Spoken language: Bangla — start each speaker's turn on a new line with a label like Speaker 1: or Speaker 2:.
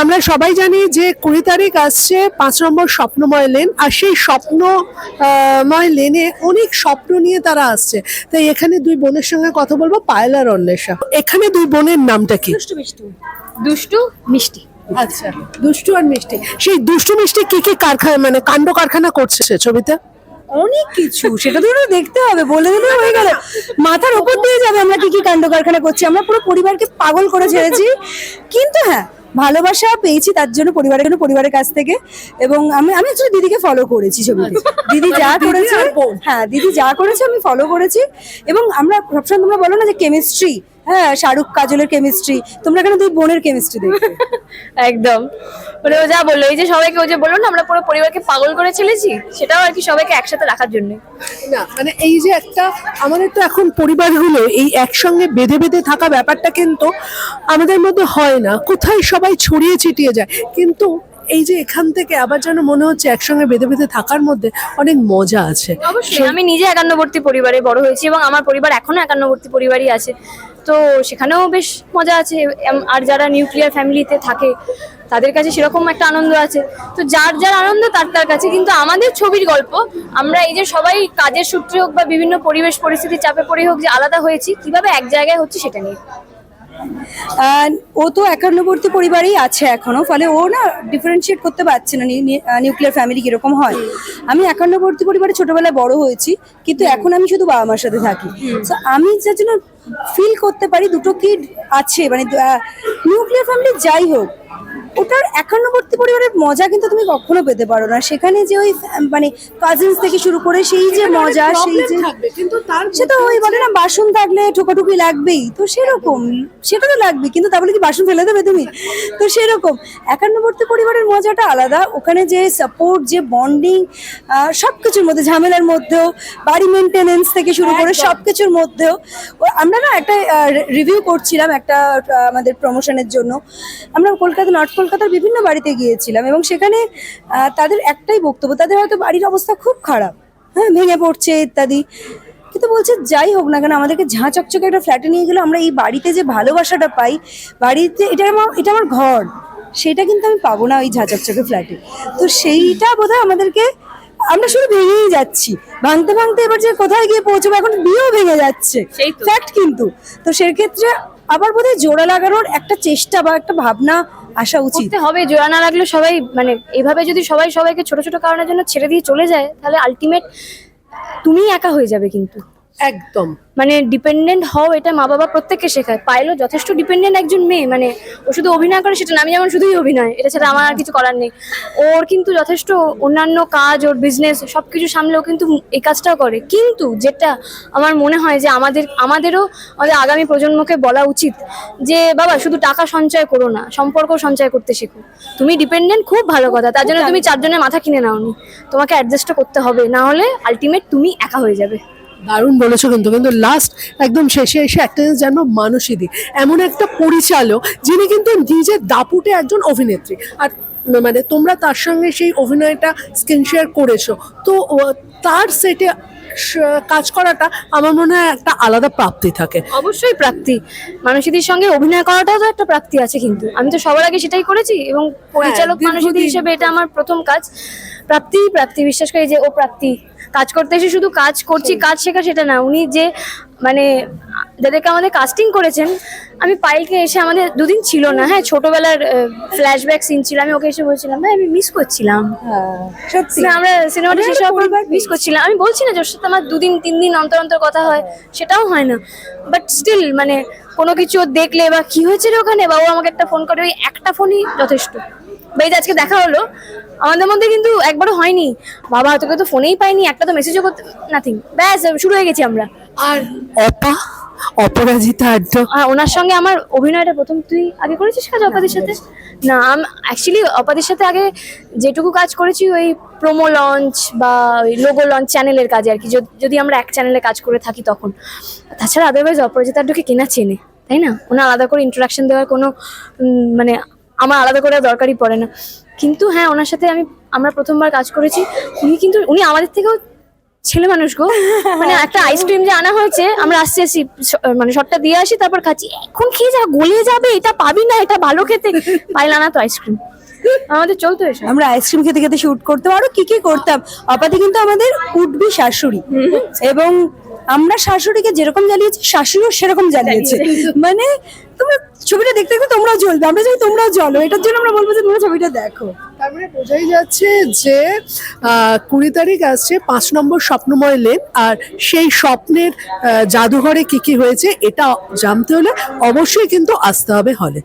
Speaker 1: আমরা সবাই জানি যে 20 তারিখ আসছে 5 নম্বর স্বপ্নময় লেন, আর সেই স্বপ্নময় লেনে অনেক স্বপ্ন নিয়ে তারা আসছে। তাই এখানে দুই বোনের সঙ্গে কথা বলবো, পায়েল আর অন্বেষা। এখানে দুই বোনের নামটা কি?
Speaker 2: দুষ্টু মিষ্টি। দুষ্টু মিষ্টি।
Speaker 1: আচ্ছা, দুষ্টু আর মিষ্টি। সেই দুষ্টু মিষ্টি কি কি কারখানা মানে কাণ্ড কারখানা করছে ছবিতে?
Speaker 2: অনেক কিছু, সেটা তো দেখতে হবে, বলে দিলে হয়ে গেল, মাথার উপর দিয়ে যাবে আমরা কি কি কাণ্ড কারখানা করছি। আমরা পুরো পরিবারকে পাগল করে ছেড়েছি, কিন্তু হ্যাঁ ভালোবাসা পেয়েছি তার জন্য পরিবারের কাছ থেকে। এবং আমি আমি অ্যাকচুয়ালি দিদিকে ফলো করেছি ছবিতে। দিদি যা করেছে, হ্যাঁ দিদি যা করেছে আমি ফলো করেছি। এবং আমরা সবসময় তোমরা বলো না যে কেমিস্ট্রি, হ্যাঁ শাহরুখ কাজলের কেমিস্ট্রি, তোমরা এখানে দুই বোনের কেমিস্ট্রি দেখবে।
Speaker 3: একদম, মানে ও যা বললো, এই যে সবাইকে ও যে বললো না আমরা পুরো পরিবারকে পাগল করে ছেলেছি, সেটাও আর কি সবাইকে একসাথে রাখার জন্য।
Speaker 1: না মানে এই যে একটা আমাদের তো এখন পরিবারগুলো এই একসঙ্গে বেঁধে বেঁধে থাকা ব্যাপারটা কিন্তু আমাদের মধ্যে হয় না, কোথায় সবাই ছড়িয়ে ছিটিয়ে যায়। কিন্তু এই যে এখান থেকে আবার যেন মনে হচ্ছে একসঙ্গে বেঁধে বেঁধে থাকার মধ্যে অনেক মজা আছে।
Speaker 3: অবশ্যই, আমি নিজে একান্নবর্তী পরিবারে বড় হয়েছি এবং আমার পরিবার এখনো একান্নবর্তী পরিবারই আছে, তো সেখানেও বেশ মজা আছে। আর যারা নিউক্লিয়ার ফ্যামিলিতে থাকে তাদের কাছে সেরকম একটা আনন্দ আছে, তো যার যার আনন্দ তার তার কাছে। কিন্তু আমাদের ছবির গল্প, আমরা এই যে সবাই কাজের সূত্রে হোক বা বিভিন্ন পরিবেশ পরিস্থিতির চাপে পড়ে হোক যে আলাদা হয়েছি, কিভাবে এক জায়গায় হচ্ছে সেটা নিয়ে।
Speaker 2: ও তো একান্নবর্তী পরিবারেই আছে এখনো, ফলে ও না ডিফারেন্সিয়েট করতে পারছে না নিউক্লিয়ার ফ্যামিলি কিরকম হয়। আমি একান্নবর্তী পরিবারে ছোটবেলায় বড় হয়েছি, কিন্তু এখন আমি শুধু বাবা মার সাথে থাকি। তো আমি যার জন্য ফিল করতে পারি দুটো কি আছে, মানে নিউক্লিয়ার ফ্যামিলি যাই হোক, ওটার একান্নবর্তী পরিবারের মজা কিন্তু তুমি কখনো পেতে পারো না। সেখানে যে ওই মানে কাজিনস থেকে শুরু করে সেই যে মজা, সেই যে
Speaker 1: কিন্তু তার
Speaker 2: সেটা ওই বলে না বাসন থাকলে ঠোকাঠুকি লাগবেই, তো সেরকম সেটা তো লাগবে, কিন্তু তা বলে কি বাসন ফেলে দেবে তুমি? তো সেরকম একান্নবর্তী পরিবারের মজাটা আলাদা। ওখানে যে সাপোর্ট, যে বন্ডিং, সবকিছুর মধ্যে, ঝামেলার মধ্যেও, বাড়ি মেনটেনেন্স থেকে শুরু করে সবকিছুর মধ্যেও। আমরা না একটা রিভিউ করছিলাম একটা আমাদের প্রমোশনের জন্য, আমরা নর্থ কলকাতার বিভিন্ন বাড়িতে গিয়েছিলাম, এবং সেখানে তাদের একটাই বক্তব্য, তাদের হয়তো বাড়ির অবস্থা খুব খারাপ, হ্যাঁ ভেঙে পড়ছে ইত্যাদি, কিন্তু বলছে যাই হোক না কেন আমাদেরকে ঝাঁ চকচকে একটা ফ্ল্যাটে নিয়ে গেলে আমরা এই বাড়িতে যে ভালোবাসাটা পাই, বাড়িতে এটা আমার ঘর, সেটা কিন্তু আমি পাবো না ওই ঝাঁ চকচকে ফ্ল্যাটে। তো সেইটা বোধহয় আমাদেরকে, আমরা শুধু ভেঙেই যাচ্ছি, ভাঙতে ভাঙতে এবার যে কোথায় গিয়ে পৌঁছবো, এখন বিয়েও ভেঙে যাচ্ছে ফ্যাক্ট। কিন্তু তো সেক্ষেত্রে আবার বোধহয় জোড়া লাগানোর একটা চেষ্টা বা একটা ভাবনা আসা উচিত
Speaker 3: হবে। জোড়া না লাগলে সবাই, মানে এইভাবে যদি সবাই সবাইকে ছোট ছোট কারণের জন্য ছেড়ে দিয়ে চলে যায়, তাহলে আলটিমেট তুমি একা হয়ে যাবে। কিন্তু
Speaker 1: একদম
Speaker 3: মানে ডিপেন্ডেন্ট হও, এটা মা বাবা প্রত্যেককে শেখায়। পায়েলও যথেষ্ট ডিপেন্ডেন্ট একজন মেয়ে, মানে ও শুধু অভিনয় করে সেটা না, আমি যেমন শুধুই অভিনয়, এটা ছাড়া আমার আর কিছু করার নেই। ওর কিন্তু যথেষ্ট অন্যান্য কাজ, ওর বিজনেস সবকিছু সামলেও কিন্তু এই কাজটাও করে। কিন্তু যেটা আমার মনে হয় যে আমাদেরও আমাদের আগামী প্রজন্মকে বলা উচিত যে বাবা শুধু টাকা সঞ্চয় করো না, সম্পর্ক সঞ্চয় করতে শেখো। তুমি ডিপেন্ডেন্ট খুব ভালো কথা, তার জন্য তুমি চারজনের মাথা কিনে নাওনি, তোমাকে অ্যাডজাস্টও করতে হবে, না হলে আলটিমেট তুমি একা হয়ে যাবে।
Speaker 1: দারুণ বলেছো। কিন্তু কিন্তু লাস্ট একদম শেষে এসে একটা জিনিস জানো, মানসীদি এমন একটা পরিচালক যিনি কিন্তু নিজের দাপুটে একজন অভিনেত্রী, আর মানে তোমরা তার সঙ্গে সেই অভিনয়টা স্ক্রিন শেয়ার করেছো, তো তার সেটে কাজ করাটা আমার মনে হয় একটা আলাদা প্রাপ্তি থাকে।
Speaker 3: অবশ্যই প্রাপ্তি, মানসীদির সঙ্গে অভিনয় করাটাও তো একটা প্রাপ্তি আছে। কিন্তু আমি তো সবার আগে সেটাই করেছি, এবং পরিচালক মানসীদি হিসেবে এটা আমার প্রথম কাজ। প্রাপ্তি বিশ্বাস করি যে ও প্রাপ্তি। কাজ করতে এসে শুধু কাজ করছি, কাজ শেখা সেটা না, উনি যে মানে যাদেরকে আমাদের কাস্টিং করেছেন, আমি পায়েলকে এসে, আমাদের দুদিন ছিল না, হ্যাঁ ছোটবেলার ফ্ল্যাশব্যাক সিন ছিল, আমি ওকে এসে বলছিলাম ভাই আমি মিস করছিলাম,
Speaker 2: সত্যি
Speaker 3: আমরা সিনেমাটা শেষ হওয়ার পর মিস করছিলাম। আমি বলছি না যার সাথে আমার 2-3 দিন অন্তর অন্তর কথা হয়, সেটাও হয় না, বাট স্টিল মানে কোনো কিছু দেখলে বা কি হয়েছে রে ওখানে, বা ও আমাকে একটা ফোন করে, ওই একটা ফোনই যথেষ্ট। বা এই যে আজকে দেখা হলো, আমাদের মধ্যে কিন্তু একবারও হয়নি বাবা তোকে তো ফোনেই পাইনি, একটা তো মেসেজও করতে, নাথিং, ব্যাস শুরু হয়ে গেছি আমরা।
Speaker 1: আর অপরাজিতা আড্ডা,
Speaker 3: ওনার সঙ্গে আমার অভিনয়টা প্রথম। তুই আগে করেছিস কাজ অপাদির সাথে? না, আমি অ্যাকচুয়ালি অপাদির সাথে আগে যেটুকু কাজ করেছি ওই প্রোমো লঞ্চ বা ওই লোগো লঞ্চ চ্যানেলের কাজে আর কি, যদি আমরা এক চ্যানেলে কাজ করে থাকি তখন। তাছাড়া আদারওয়াইজ অপরাজিতা আড্ডাকে কেনা চেনে, তাই না? ওনার আলাদা করে ইন্ট্রোডাকশন দেওয়ার কোনো মানে আমার আলাদা করে দরকারই পড়ে না। কিন্তু হ্যাঁ, ওনার সাথে আমরা প্রথমবার কাজ করেছি। উনি আমাদের থেকেও ছেলে মানুষ গো, মানে একটা আইসক্রিম যে আনা হয়েছে, আমরা আসছি আসি মানে শটটা দিয়ে আসি, তারপর খাচ্ছি, এখন খেয়ে যা গলে যাবে, এটা পাবি না, এটা ভালো খেতে, পাইলা না তো আইসক্রিম। আমাদের চলতো এসব।
Speaker 2: আমরা আইসক্রিম খেতে খেতে শুট করতাম, আরো কি কি করতাম। অপাতে কিন্তু আমাদের উঠবি শাশুড়ি, এবং আমরা শাশুড়িকে যেরকম জ্বালিয়েছি শাশুড়িও সেরকম জ্বালিয়েছে। মানে তোমরা ছবিটা দেখতে দেখতে তোমরাও জ্বলবে, আমরা চাই তোমরাও জ্বলো, এটার জন্য আমরা বলবো যে তোমরা ছবিটা দেখো।
Speaker 1: তার মানে বোঝাই যাচ্ছে যে 20 তারিখ আসছে 5 নম্বর স্বপ্নময় লেন, আর সেই স্বপ্নের জাদুঘরে কি কি হয়েছে এটা জানতে হলে অবশ্যই কিন্তু আসতে হবে হলে।